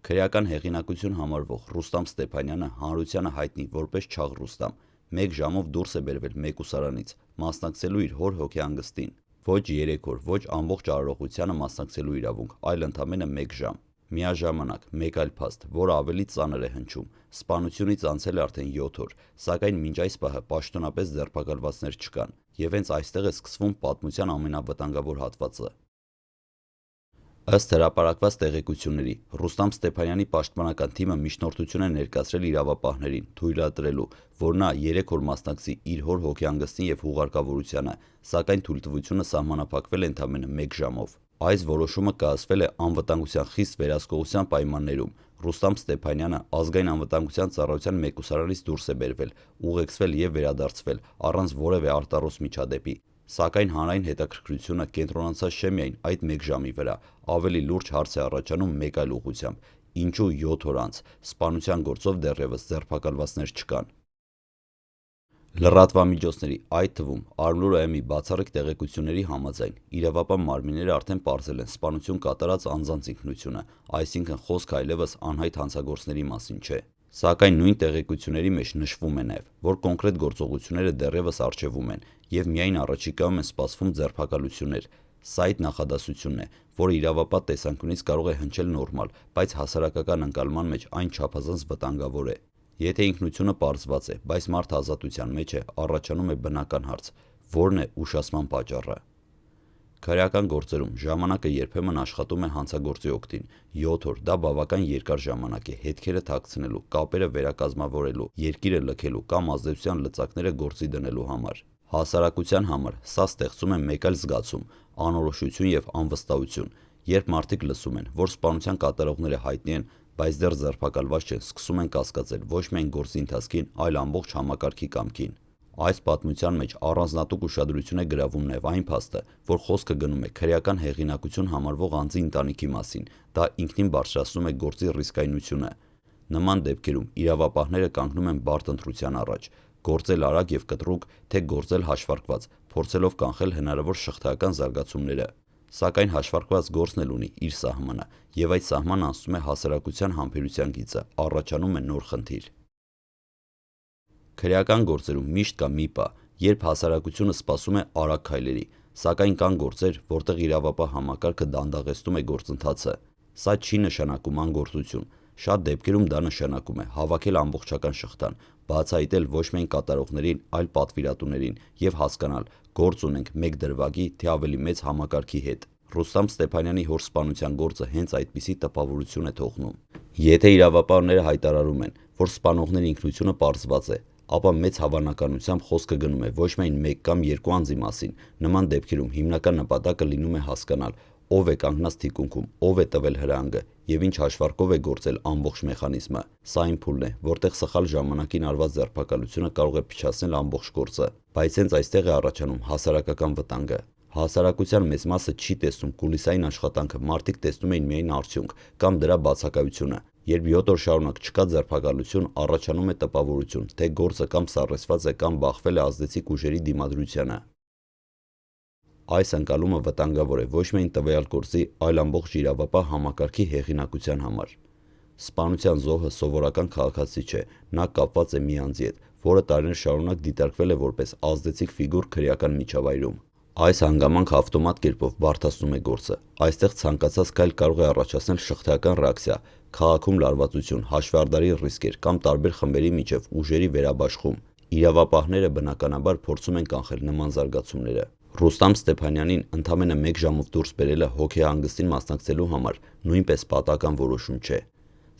Քրեական հեղինակություն համարվող Ռուստամ Ստեփանյանը հանրությանը հայտնի որպես Չաղ Ռուստամ, 1 ժամով դուրս է բերվել մեկուսարանից, մասնակցելու իր հոր հոգեհանգստին։ Ոչ 3 օր, ոչ ամբողջ արարողությանը մասնակցելու իրավունք, այլ ընդամենը 1 ժամ։ Միաժամանակ մեկ այլ փաստ, որը ավելի ծանր է հնչում, սպանությունից անցել է արդեն 7 օր, սակայն մինչ այս պահը պաշտոնապես ձերբակալվածներ չկան, եւ հենց այստեղ է սկսվում պատմության ամենավտանգավոր հատվածը։ Ըստ հրապարակված տեղեկությունների, Ռուստամ Ստեփանյանի պաշտպանական թիմը միջնորդություն է ներկայացրել իրավապահներին, թույլատրելու, որ նա 3 օր մասնակցի իր հոր հոգեհանգստին եւ հուղարկավորությանը, սակայն թույլտվությունը սահմանափակվել է ընդամենը 1 ժամով։ Այս որոշումը կայացվել է անվտանգության խիստ վերահսկողության պայմաններում։ Ռուստամ Ստեփանյանը ազգային անվտանգության ծառայության մեկուսարանից դուրս է բերվել, ուղեկցվել եւ վերադարձվել առանց որևէ արտառոս միջադեպի։ Սակայն հանրային հետաքրքրությունը կենտրոնացած չէ միայն այդ 1 ժամի վրա, ավելի լուրջ հարց է առաջանում մեկ այլ ուղղությամբ. ինչու 7 օր անց սպանության գործով դեռևս ձերբակալվածներ չկան։ Լրատվամիջոցների, այդ թվում Արմլուր-ԸՄ-ի բացառիկ տեղեկությունների համաձայն, իրավապահ մարմինները արդեն պարզել են սպանություն կատարած անձանց ինքնությունը, այսինքն խոսքը այլևս անհայտ հանցագործների մասին չէ։ Սակայն նույն տեղեկությունների մեջ նշվում է նաև, որ կոնկրետ գործողությունները դեռևս առջևում են եւ միայն առաջիկայում են սպասվում ձերբակալություններ։ Սա այդ նախադասությունն է, որը իրավապահ տեսանկյունից կարող է հնչել նորմալ, բայց հասարակական ընկալման մեջ այն չափազանց վտանգավոր է։ Եթե ինքնությունը պարզված է, բայց մարդը ազատության մեջ է, առաջանում է բնական հարց. որն է ուշացման պատճառը։ Քրեական գործերում ժամանակը երբեմն աշխատում է հանցագործի օգտին։ 7 օր դա բավական երկար ժամանակ է հետքերը թաքցնելու, կապերը վերակազմավորելու, երկիրը լքելու կամ ազդեցության լծակները գործի դնելու համար։ Հասարակության համար սա ստեղծում է մեկ այլ զգացում՝ անորոշություն եւ անվստահություն, երբ մարդիկ լսում են, որ սպանության կատարողները հայտնի են, բայց դեռ ձերբակալված չեն, սկսում են կասկածել ոչ միայն գործի ընթացքին, այլ ամբողջ համակարգի կամքին։ Այս պատմության մեջ առանձնատուկ ուշադրություն է գրավում նաև այն փաստը, որ խոսքը գնում է քրեական հեղինակություն համարվող անձի ընտանիքի մասին, դա ինքնին բարձրացնում է գործի ռիսկայնությունը։ Նման դեպքերում իրավապահները կանգնում են բարդ ընտրության առաջ՝ գործել արագ եւ կտրուկ, թե գործել հաշվարկված, փորձելով կանխել հնարավոր շղթայական զարգացումները։ Սակայն հաշվարկված գործն էլ ունի իր սահմանը, եւ այդ սահմանը անցնում է հասարակության համբերության գիծը, առաջանում է նոր խնդիր։ Քրեական գործերում միշտ կա մի պահ, երբ հասարակությունը սպասում է արագ քայլերի, սակայն կան գործեր, որտեղ իրավապահ համակարգը դանդաղեցնում է գործընթացը։ Սա չի նշանակում անգործություն։ Շատ դեպքերում դա նշանակում է հավաքել ամբողջական շղթան, բացահայտել ոչ միայն կատարողներին, այլ պատվիրատուներին եւ հասկանալ, գործ ունենք մեկ դրվագի, թե ավելի մեծ համակարգի հետ։ Ռուստամ Ստեփանյանի հոր սպանության գործը հենց այդպիսի տպավորություն է թողնում։ Եթե իրավապահները հայտարարում են, որ սպանողների ինքնությունը պարզված է, ապա մեծ հավանականությամբ խոսքը գնում է ոչ միայն 1 կամ 2 անձի մասին, նման դեպքերում հիմնական նպատակը լինում է հասկանալ, ով է կանգնած թիկունքում, ով է տվել հրանգը եւ ինչ հաշվարկով է գործել ամբողջ մեխանիզմը։ Սա այն փուլն է, որտեղ սխալ ժամանակին արված ձերբակալությունը կարող է փչացնել ամբողջ գործը, բայց հենց այստեղ է առաջանում հասարակական վտանգը։ Հասարակության մեծ մասը չի տեսնում կուլիսային աշխատանքը, մարդիկ տեսնում են միայն արդյունք կամ դրա բացակայությունը։ Երբ 7 օր շարունակ չկա ձերբակալություն, առաջանում է տպավորություն, թե գործը կամ սառեցված է կամ բախվել է ազդեցիկ ուժերի դիմադրությանը։ Այս ընկալումը վտանգավոր է ոչ միայն տվյալ գործի, այլ ամբողջ իրավապահ համակարգի հեղինակության համար։ Սպանության զոհը սովորական քաղաքացի չէ, նա կապված է մի անձի հետ, որը տարիներ շարունակ դիտարկվել է որպես ազդեցիկ ֆիգուր քրեական միջավայրում։ Այս հանգամանքը ավտոմատ կերպով բարդացնում է գործը։ Այստեղ ցանկացած քայլ կարող է առաջացնել շղթայական ռեակցիա, քաղաքում լարվածություն, հաշվեհարդարի ռիսկեր կամ տարբեր խմբերի միջև ուժերի վերաբաշխում։ Իրավապահները բնականաբար փորձում են կանխել նման զարգացումները։ Ռուստամ Ստեփանյանին ընդամենը 1 ժամով դուրս բերելը հոգեհանգստին մասնակցելու համար նույնպես պատահական որոշում չէ։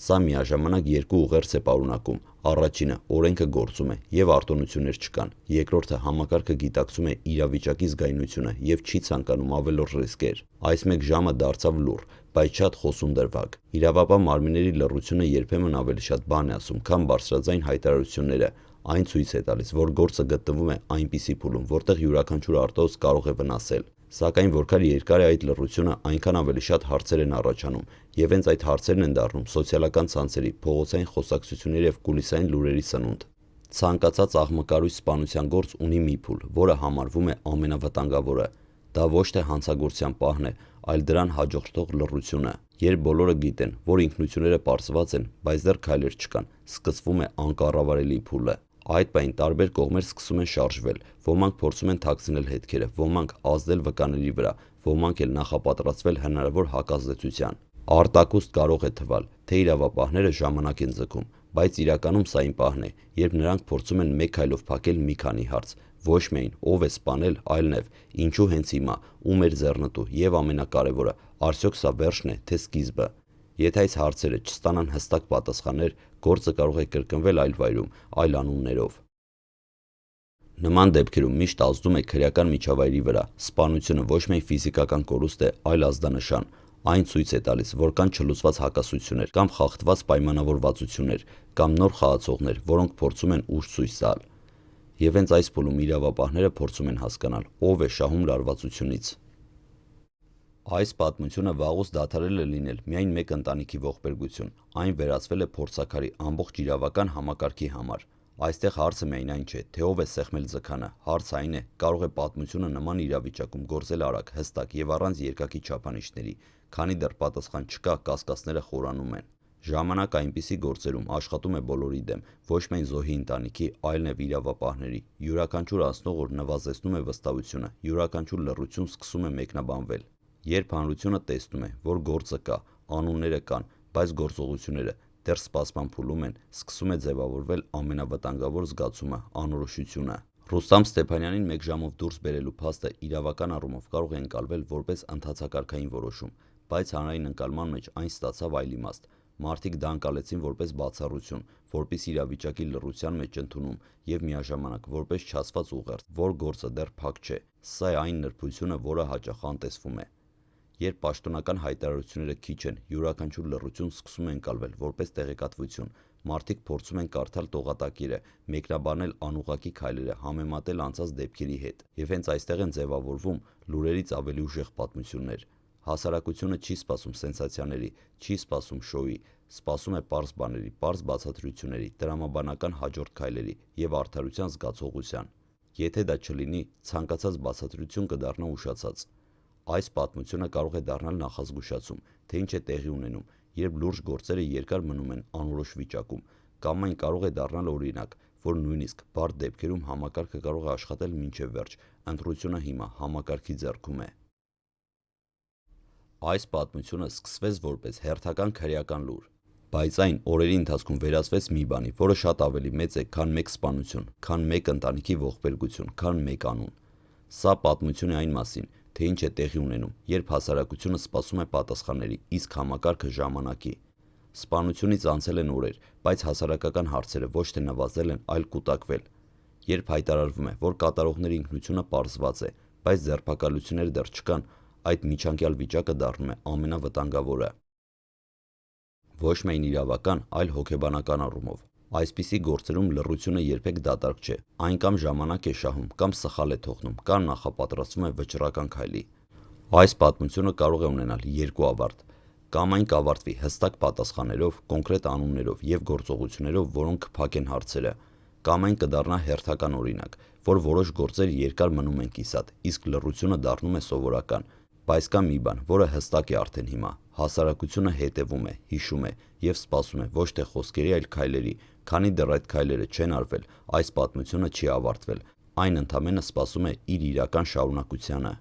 Սա միաժամանակ 2 ուղերձ է պարունակում։ Առաջինը՝ օրենքը գործում է եւ արտոնություններ չկան։ Երկրորդը՝ համակարգը գիտակցում է իրավիճակի զգայունությունը եւ չի ցանկանում ավելորդ ռիսկեր։ Այս 1 ժամը դարձավ լուռ, բայց շատ խոսուն դրվագ։ Իրավապահ մարմինների լռությունը երբեմն ավելի շատ բան է ասում, քան բարձրաձայն հայտարարությունները։ Այն ցույց է տալիս, որ գործը գտնվում է այնպիսի փուլում, որտեղ յուրաքանչյուր արտոց կարող է վնասել։ Սակայն որքան երկար է այդ լռությունը, այնքան ավելի շատ հարցեր են առաջանում, եւ հենց այդ հարցերն են դառնում սոցիալական ցանցերի, փողոցային խոսակցությունների եւ կուլիսային լուրերի սնունդ։ Ցանկացած աղմկարույց սպանության գործ ունի մի փուլ, որը համարվում է ամենավտանգավորը։ Դա ոչ թե հանցագործության պահն է, այլ դրան հաջորդող լռությունը։ Երբ բոլորը գիտեն, որ ինքնությունները պարզված են, բայց դեռ քայլեր չկան, սկսվում է անկառավարելի փուլը։ Այդ պահին տարբեր կողմեր սկսում են շարժվել, ոմանք փորձում են թաքցնել հետքերը, ոմանք ազդել վկաների վրա, ոմանք էլ նախապատրաստվել հնարավոր հակազդեցության։ Արտակուստ կարող է թվալ, թե իրավապահները ժամանակ են ձգում, բայց իրականում սա այն պահն է, երբ նրանք փորձում են մեկ քայլով փակել մի քանի հարց։ Ոչ միայն ով է սպանել, այլ նաև ինչու հենց հիմա, ում էր ձեռնտու եւ ամենակարևորը, արդյոք սա վերջն է, թե սկիզբը։ Եթե այս հարցերը չստանան հստակ պատասխաններ, գործը կարող է կրկնվել այլ վայրում, այլ անուններով։ Նման դեպքերում միշտ ազդում է քրեական միջավայրի վրա։ Սպանությունը ոչ միայն ֆիզիկական կորուստ է, այլ ազդանշան։ Այն ցույց է տալիս, որ կան չլուծված հակասություններ կամ խախտված պայմանավորվածություններ, կամ նոր խաղացողներ, որոնք փորձում են ուժ ցույց տալ։ Եվ հենց այս փուլում իրավապահները փորձում են հասկանալ, ով է շահում լարվածությունից։ Այս պատմությունը վաղուց դադարել է լինել միայն մեկ ընտանիքի ողբերգություն, այն վերածվել է փորձաքարի ամբողջ իրավական համակարգի համար։ Այստեղ հարցը միայն այն չէ, թե ով է սեղմել ձգանը, հարցը այն է, կարող է պատմությունը նման իրավիճակում գործել արագ, հստակ եւ առանց երկակի չափանիշների, քանի դեռ պատասխան չկա, կասկածները խորանում են։ Ժամանակ այնպիսի գործերում աշխատում է բոլորի դեմ, ոչ միայն զոհի ընտանիքի, այլ նաև իրավապահների։ Յուրաքանչյուր անցնող օր նվազեցնում է վստահությունը, յուրաքանչյուր լռություն սկսում է մեկնաբանվել։ Երբ հանրությունը տեսնում է, որ գործը կա, անունները կան, բայց գործողությունները դեռ սպասման փուլում են, սկսում է ձևավորվել ամենավտանգավոր զգացումը՝ անորոշությունը։ Ռուստամ Ստեփանյանին մեկ ժամով դուրս բերելու փաստը իրավական առումով կարող է ընկալվել որպես ընթացակարգային որոշում, բայց հանրային ընկալման մեջ այն ստացավ այլ իմաստ։ Մարդիկ դա ընկալեցին որպես բացառություն, որպես իրավիճակի լռության մեջ ընդունում եւ միաժամանակ որպես չասված ուղերձ, որ գործը դեռ փակ չէ։ Սա է այն նրբությունը, որը հաճախ անտեսվում է։ Երբ պաշտոնական հայտարարությունները քիչ են, յուրաքանչյուր լռություն սկսում է ընկալվել որպես տեղեկատվություն։ Մարդիկ փորձում են կարդալ տողատակիրը, մեկնաբանել անուղղակի քայլերը, համեմատել անցած դեպքերի հետ։ Եվ հենց այստեղ են ձևավորվում լուրերից ավելի ուժեղ պատմություններ։ Հասարակությունը չի սպասում սենսացիաների, չի սպասում շոուի, սպասում է պարզ բաների, պարզ բացատրությունների, տրամաբանական հաջորդ քայլերի եւ արդարության զգացողության։ Եթե դա չլինի, ցանկացած բացատրություն կդառնա ուշացած։ Այս պատմությունը կարող է դառնալ նախազգուշացում, թե ինչ է տեղի ունենում, երբ լուրջ գործերը երկար մնում են անորոշ վիճակում, կամ այն կարող է դառնալ օրինակ, որ նույնիսկ բարդ դեպքերում համակարգը կարող է աշխատել մինչև վերջ, ընտրությունը հիմա համակարգի ձեռքում է։ Այս պատմությունը սկսվեց որպես հերթական քրեական լուր, բայց այն օրերի ընթացքում վերածվեց մի բանի, որը շատ ավելի մեծ է, քան մեկ սպանություն, քան մեկ ընտանիքի ողբերգություն, քան մեկ անուն։ Սա պատմություն է այն մասին, թե ինչ է տեղի ունենում, երբ հասարակությունը սպասում է պատասխանների, իսկ համակարգը ժամանակի։ Սպանությունից անցել են օրեր, բայց հասարակական հարցերը ոչ թե նվազել են, այլ կուտակվել։ Երբ հայտարարվում է, որ կատարողների ինքնությունը պարզված է, բայց ձերբակալություններ դեռ չկան, այդ միջանկյալ վիճակը դառնում է ամենավտանգավորը։ Ոչ միայն իրավական, այլ հոգեբանական առումով։ Այսպիսի գործերում լռությունը երբեք դատարկ չէ, այն կամ ժամանակ է շահում, կամ սխալ է թողնում, կամ նախապատրաստվում է վճռական քայլի։ Այս պատմությունը կարող է ունենալ երկու ավարտ, կամ այն կավարտվի հստակ պատասխաններով, կոնկրետ անուններով եւ գործողություններով, որոնք կփակեն հարցերը, կամ այն կդառնա հերթական օրինակ, որ որոշ գործեր երկար մնում են կիսատ, իսկ լռությունը դառնում է սովորական։ Բայց կա մի բան, որը հստակ է արդեն հիմա։ Հասարակությունը հետևում է, հիշում է եւ սպասում է ոչ թե խոսքերի, այլ քայլերի։ Քանի դեռ այդ քայլերը չեն արվել, այս պատմությունը չի ավարտվել։ Այն ընդամենը սպասում է իր իրական շարունակությանը։